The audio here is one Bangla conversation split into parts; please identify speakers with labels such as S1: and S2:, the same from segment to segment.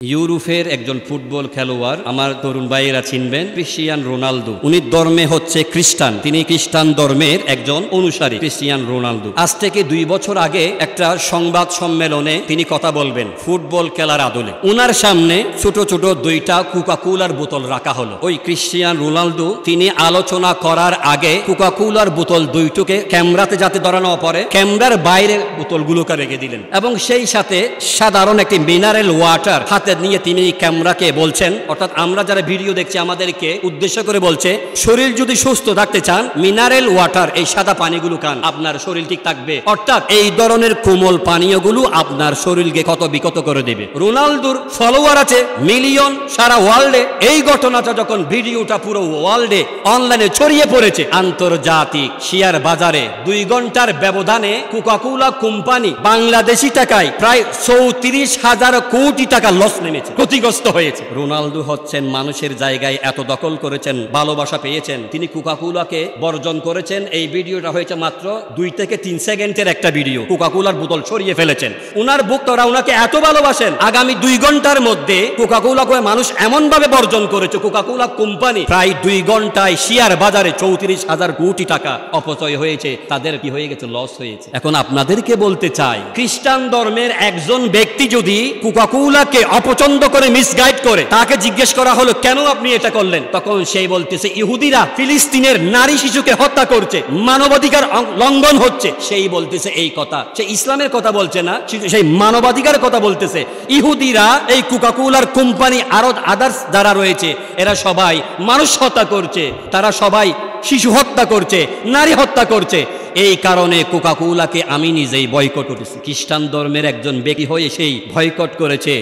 S1: ইউরোপের একজন ফুটবল খেলোয়াড় আমার তরুণ ভাইয়েরা চিনবেন, ক্রিস্টিয়ানো রোনালদো। উনি ধর্মে হচ্ছে খ্রিস্টান, তিনি খ্রিস্টান ধর্মের একজন অনুসারী ক্রিস্টিয়ানো রোনালদো। আজ থেকে 2 বছর আগে একটা সংবাদ সম্মেলনে তিনি কথা বলবেন ফুটবল খেলার আদলে। উনার সামনে ছোট ছোট 2টা কোকাকোলার বোতল রাখা হলো। ওই ক্রিস্টিয়ানো রোনালদো তিনি আলোচনা করার আগে কোকাকোলার বোতল 2টোকে ক্যামেরাতে যাতে ধরানো পড়ে ক্যামেরার বাইরে বোতলগুলোকে রেখে দিলেন এবং সেই সাথে সাধারণ একটি মিনারেল ওয়াটার হাতে নিয়ে তিনি ক্যামেরাকে বলছেন, অর্থাৎ আমরা যারা ভিডিও দেখছি আমাদেরকে উদ্দেশ্য করে বলছে, শরীর যদি সুস্থ থাকতে চান মিনারেল ওয়াটার, এই সাদা পানিগুলো খান, আপনার শরীর ঠিক থাকবে। অর্থাৎ এই ধরনের কোমল পানীয়গুলো আপনার শরীরকে কত বিকত করে দেবে। রোনালদোর ফলোয়ার আছে মিলিয়ন সারা ওয়ার্ল্ডে। এই ঘটনাটা যখন ভিডিওটা পুরো ওয়ার্ল্ডে অনলাইনে ছড়িয়ে পড়েছে, আন্তর্জাতিক শেয়ার বাজারে 2 ঘন্টার ব্যবধানে কোকাকোলা কোম্পানি বাংলাদেশি টাকায় প্রায় 34,000 কোটি টাকা লস নেমেছে, ক্ষতিগ্রস্ত হয়েছে। রোনালদো হচ্ছেন মানুষের জায়গায় এত দখল করেছেন, ভালোবাসা পেয়েছেন, তিনি কোকাকোলাকে বর্জন করেছেন। এই ভিডিওটা হয়েছে মাত্র 2 থেকে 3 সেকেন্ডের একটা ভিডিও। কোকাকোলার বোতল সরিয়ে ফেলেছেন। উনার ভক্তরা উনাকে এত ভালোবাসেন, আগামী 2 ঘন্টার মধ্যে কোকাকোলাকে মানুষ এমন ভাবে বর্জন করেছে, কোকাকোলা কোম্পানি প্রায় 2 ঘন্টায় শেয়ার বাজারে 34,000 কোটি টাকা অপচয় হয়েছে, তাদের কি হয়ে গেছে, লস হয়েছে। এখন আপনাদেরকে বলতে চাই, খ্রিস্টান ধর্মের একজন ব্যক্তি যদি কোকাকোলাকে অপছন্দ করে মিসগাইড করে, তাকে জিজ্ঞেস করা হলো কেন আপনি এটা করলেন, তখন সেই বলতেছে ইহুদিরা ফিলিস্তিনের নারী শিশুকে হত্যা করছে, মানবাধিকার লঙ্ঘন হচ্ছে। সেই বলতেছে এই কথা, সে ইসলামের কথা বলছে না, সেই মানবাধিকার কথা বলতেছে। ইহুদিরা এই কোকাকোলার কোম্পানি আরো আদার্স যারা রয়েছে, এরা সবাই মানুষ হত্যা করছে, তারা সবাই শিশু হত্যা করছে, নারী হত্যা করছে। এই কারণে কোকাকোলাকে আমি নিজেই বয়কট করেছি। খ্রিস্টান ধর্মের একজন ব্যক্তি হয়ে সেই বয়কট করেছে।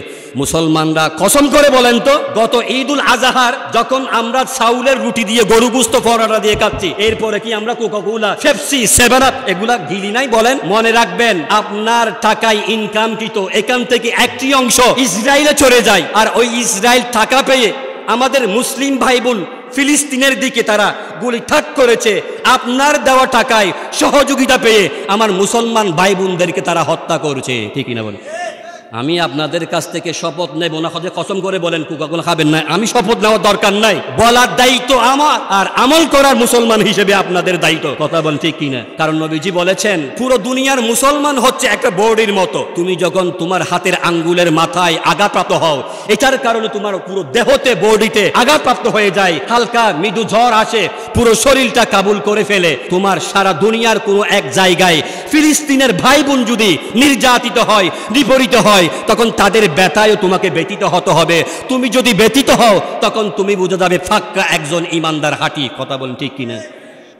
S1: মুসলমানরা কসম করে বলেন তো, গত ঈদুল আজহার যখন আমরা চাউলের রুটি দিয়ে গরু গোস্ত পরোটা দিয়ে খাচ্ছি, এরপরে কি আমরা কোকাকোলা, পেপসি, 7 আপ এগুলা গিলি নাই? বলেন। মনে রাখবেন, আপনার টাকায় ইনকামকৃত এখান থেকে একটি অংশ ইসরায়েলে চলে যায়, আর ওই ইসরায়েল টাকা পেয়ে আমাদের মুসলিম ভাই বোন ফিলিস্তিনের দিকে তারা গুলি ঠাক করেছে। আপনার দেওয়া টাকায় সহযোগিতা পেয়ে আমার মুসলমান ভাই বোনদেরকে তারা হত্যা করছে, ঠিক না বলেন? আমি আপনাদের কাছ থেকে শপথ নেব না, কসম করে বলেন কোকাকোলা খাবেন না, আমি শপথ নেওয়ার দরকার নাই। বলার দায়িত্ব আমার, আর আমল করার মুসলমান হিসেবে আপনাদের দায়িত্ব। কথা বলেন ঠিক কিনা? কারণ নবীজি বলেছেন, পুরো দুনিয়ার মুসলমান হচ্ছে একটা বডির মতো। তুমি যখন তোমার হাতের আঙ্গুলের মাথায় আঘাতপ্রাপ্ত হও, এটার কারণে তোমার পুরো দেহতে, বডিতে আঘাতপ্রাপ্ত হয়ে যায়, হালকা মৃদু ঝড় আসে, পুরো শরীরটা কাবুল করে ফেলে। তোমার সারা দুনিয়ার কোনো এক জায়গায় ফিলিস্তিনের ভাই বোন যদি নির্যাতিত হয়, নিপীড়িত হয়, তখন তাদের ব্যথায়ও তোমাকে ব্যতীত হতে হবে। তুমি যদি ব্যতীত হও, তখন তুমি বুঝে যাবে ফাক্কা একজন ইমানদার হাঁটি। কথা বলেন ঠিক কিনা?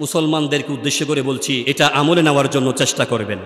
S1: মুসলমানদেরকে উদ্দেশ্য করে বলছি, এটা আমলে নেওয়ার জন্য চেষ্টা করবেন।